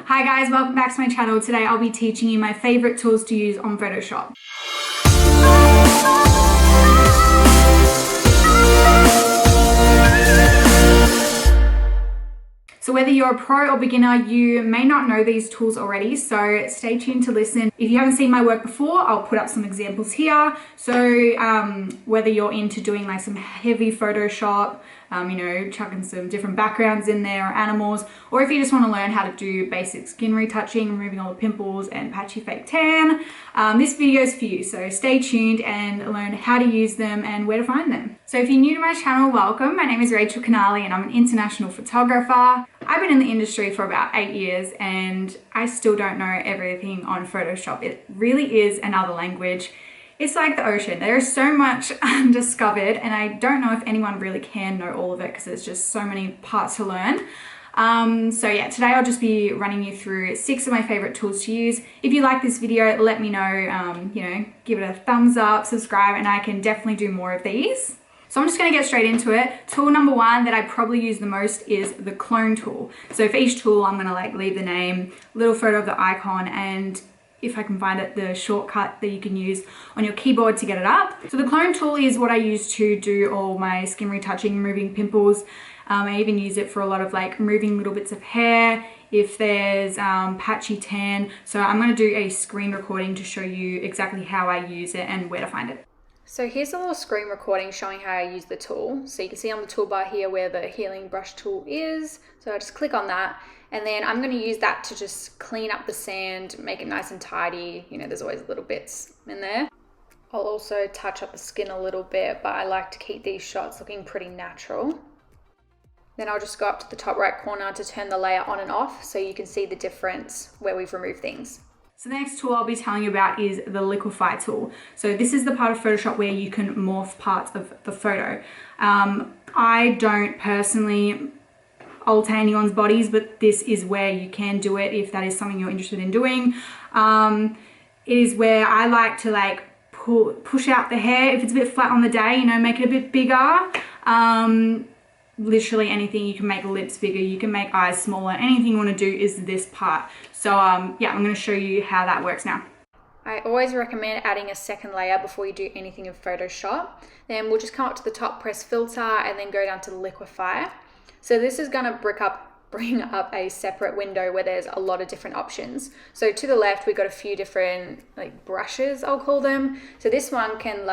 Hi guys, welcome back to my channel. Today I'll be teaching you my favorite tools to use on Photoshop. So whether you're a pro or beginner, you may not know these tools already, so stay tuned to listen. If you haven't seen my work before, I'll put up some examples here. So whether you're into doing like some heavy Photoshop, chucking some different backgrounds in there or animals, or if you just want to learn how to do basic skin retouching, removing all the pimples and patchy fake tan, this video is for you. So stay tuned and learn how to use them and where to find them. So if you're new to my channel, welcome. My name is Rachel Canali and I'm an international photographer. I've been in the industry for about 8 years and I still don't know everything on Photoshop. It really is another language. It's like the ocean. There is so much undiscovered and I don't know if anyone really can know all of it because there's just so many parts to learn. So yeah, today I'll just be running you through 6 of my favorite tools to use. If you like this video, let me know, give it a thumbs up, subscribe, and I can definitely do more of these. So I'm just gonna get straight into it. Tool number 1 that I probably use the most is the clone tool. So for each tool, I'm gonna leave the name, little photo of the icon, and if I can find it, the shortcut that you can use on your keyboard to get it up. So the clone tool is what I use to do all my skin retouching, removing pimples. I even use it for a lot of like removing little bits of hair, if there's patchy tan. So I'm gonna do a screen recording to show you exactly how I use it and where to find it. So here's a little screen recording showing how I use the tool. So you can see on the toolbar here where the healing brush tool is. So I just click on that. And then I'm going to use that to just clean up the sand, make it nice and tidy. There's always little bits in there. I'll also touch up the skin a little bit, but I like to keep these shots looking pretty natural. Then I'll just go up to the top right corner to turn the layer on and off so you can see the difference where we've removed things. So the next tool I'll be telling you about is the Liquify tool. So this is the part of Photoshop where you can morph parts of the photo. I don't personally alter anyone's bodies, but this is where you can do it if that is something you're interested in doing. It is where I like to push out the hair if it's a bit flat on the day, make it a bit bigger. Literally anything. You can make lips bigger, you can make eyes smaller, anything you want to do is this part. So yeah, I'm going to show you how that works now. I always recommend adding a second layer before you do anything in Photoshop. Then we'll just come up to the top, press filter, and then go down to Liquify. So this is going to bring up a separate window where there's a lot of different options. So to the left, we've got a few different brushes, I'll call them. So this one can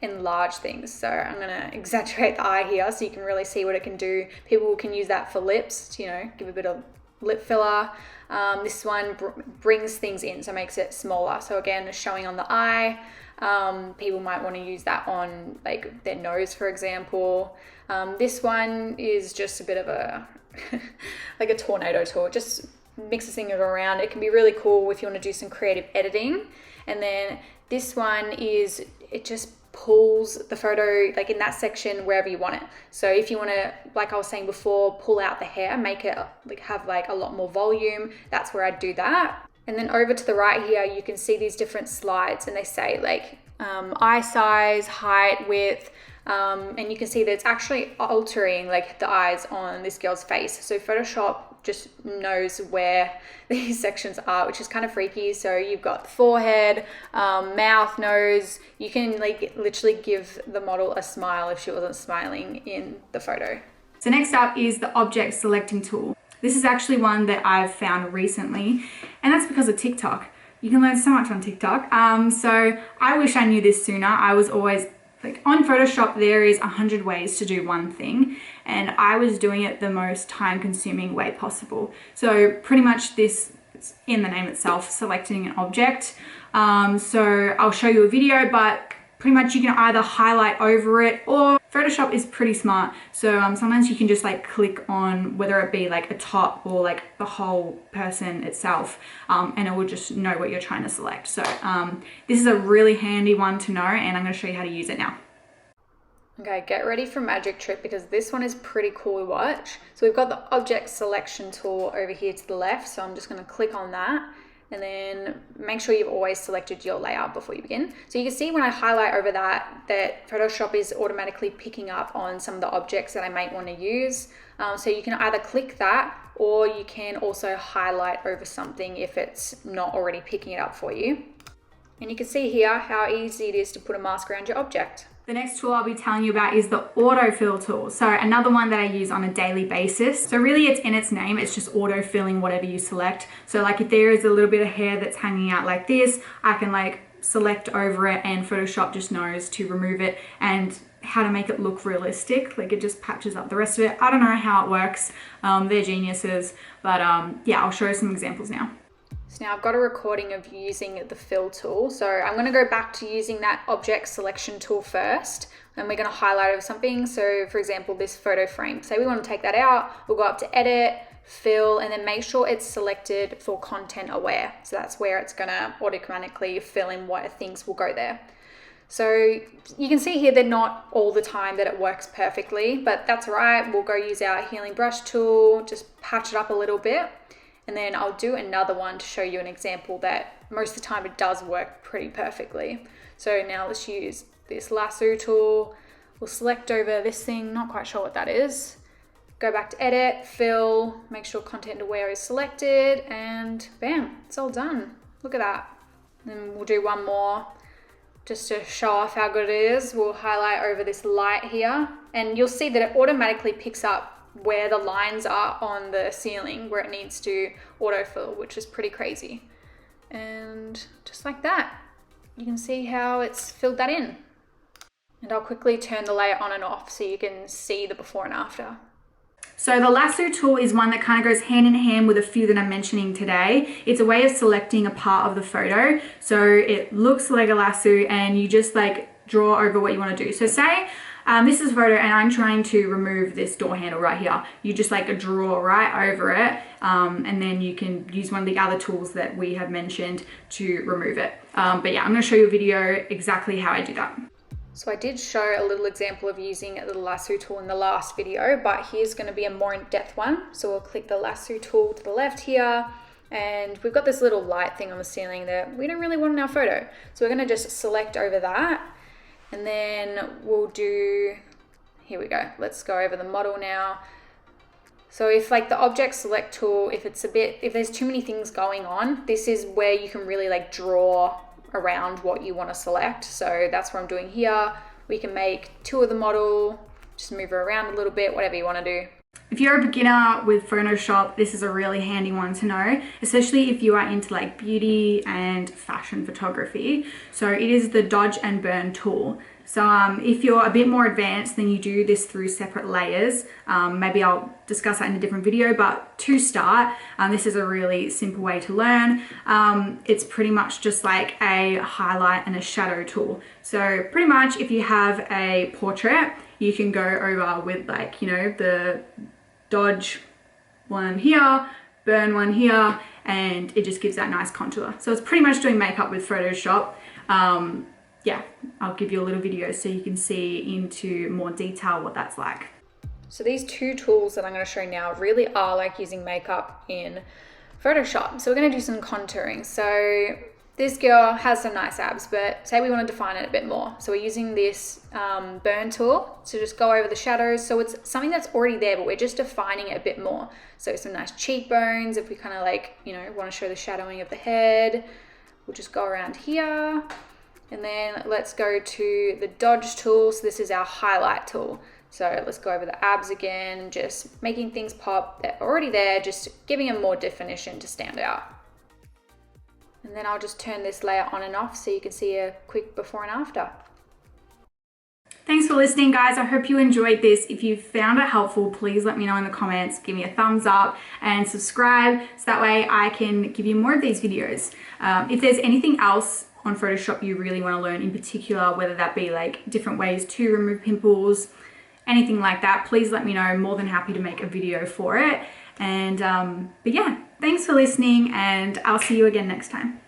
enlarge things. So I'm going to exaggerate the eye here so you can really see what it can do. People can use that for lips, give a bit of lip filler. This one brings things in, so makes it smaller. So again, showing on the eye. People might want to use that on their nose, for example. This one is just a bit of a a tornado tool. It just mixes things around. It can be really cool if you want to do some creative editing. And then this one it just pulls the photo in that section wherever you want it. So if you want to, like I was saying before, pull out the hair, make it have a lot more volume, that's where I'd do that. And then over to the right here, you can see these different slides and they say eye size, height, width, and you can see that it's actually altering the eyes on this girl's face. So Photoshop just knows where these sections are, which is kind of freaky. So you've got the forehead, mouth, nose. You can literally give the model a smile if she wasn't smiling in the photo. So next up is the object selecting tool. This is actually one that I've found recently, and that's because of TikTok. You can learn so much on TikTok. So I wish I knew this sooner. I was always on Photoshop, there is 100 ways to do one thing, and I was doing it the most time-consuming way possible. So pretty much this is in the name itself, selecting an object. So I'll show you a video, but pretty much you can either highlight over it, or Photoshop is pretty smart. So sometimes you can just click on whether it be a top or the whole person itself, and it will just know what you're trying to select. So this is a really handy one to know, and I'm going to show you how to use it now. Okay, get ready for magic trick because this one is pretty cool to watch. So we've got the object selection tool over here to the left. So I'm just going to click on that. And then make sure you've always selected your layout before you begin. So you can see when I highlight over that Photoshop is automatically picking up on some of the objects that I might want to use. So you can either click that or you can also highlight over something if it's not already picking it up for you. And you can see here how easy it is to put a mask around your object. The next tool I'll be telling you about is the autofill tool. So another one that I use on a daily basis. So really it's in its name, it's just autofilling whatever you select. So like if there is a little bit of hair that's hanging out like this, I can like select over it and Photoshop just knows to remove it and how to make it look realistic. Like it just patches up the rest of it. I don't know how it works. They're geniuses, but yeah, I'll show you some examples now. So now I've got a recording of using the fill tool. So I'm going to go back to using that object selection tool first, and we're going to highlight over something. So for example, this photo frame, say we want to take that out, we'll go up to edit, fill, and then make sure it's selected for content aware. So that's where it's going to automatically fill in what things will go there. So you can see here, they're not all the time that it works perfectly, but that's right. We'll go use our healing brush tool, just patch it up a little bit. And then I'll do another one to show you an example that most of the time it does work pretty perfectly. So now let's use this lasso tool. We'll select over this thing, not quite sure what that is. Go back to edit, fill, make sure content aware is selected, and bam, it's all done. Look at that. And we'll do one more just to show off how good it is. We'll highlight over this light here, and you'll see that it automatically picks up where the lines are on the ceiling where it needs to autofill, which is pretty crazy. And just like that, you can see how it's filled that in. And I'll quickly turn the layer on and off so you can see the before and after. So the lasso tool is one that kind of goes hand in hand with a few that I'm mentioning today. It's a way of selecting a part of the photo. So it looks like a lasso and you just like draw over what you want to do. So say this is a photo and I'm trying to remove this door handle right here. You just like draw right over it, and then you can use one of the other tools that we have mentioned to remove it. But yeah, I'm going to show you a video exactly how I do that. So I did show a little example of using the lasso tool in the last video, but here's going to be a more in-depth one. So we'll click the lasso tool to the left here, and we've got this little light thing on the ceiling that we don't really want in our photo. So we're going to just select over that. And then we'll do, here we go. Let's go over the model now. So if like the object select tool, if there's too many things going on, this is where you can really like draw around what you want to select. So that's what I'm doing here. We can make two of the model, just move her around a little bit, whatever you want to do. If you're a beginner with Photoshop, this is a really handy one to know, especially if you are into like beauty and fashion photography. So it is the dodge and burn tool. So if you're a bit more advanced, then you do this through separate layers. Maybe I'll discuss that in a different video, but to start, this is a really simple way to learn. It's pretty much just like a highlight and a shadow tool. So pretty much if you have a portrait, you can go over with like, you know, the dodge one here, burn one here, and it just gives that nice contour. So it's pretty much doing makeup with Photoshop. Yeah, I'll give you a little video so you can see into more detail what that's like. So these two tools that I'm going to show now really are like using makeup in Photoshop. So we're going to do some contouring. So this girl has some nice abs, but say we want to define it a bit more. So we're using this burn tool to just go over the shadows. So it's something that's already there, but we're just defining it a bit more. So some nice cheekbones, if we kind of like, you know, want to show the shadowing of the head, we'll just go around here. And then let's go to the dodge tool. So this is our highlight tool. So let's go over the abs again, just making things pop. They're already there, just giving them more definition to stand out. And then I'll just turn this layer on and off so you can see a quick before and after. Thanks for listening, guys. I hope you enjoyed this. If you found it helpful, please let me know in the comments. Give me a thumbs up and subscribe so that way I can give you more of these videos. If there's anything else on Photoshop you really want to learn in particular, whether that be like different ways to remove pimples, anything like that, please let me know. I'm more than happy to make a video for it. And but yeah, thanks for listening and I'll see you again next time.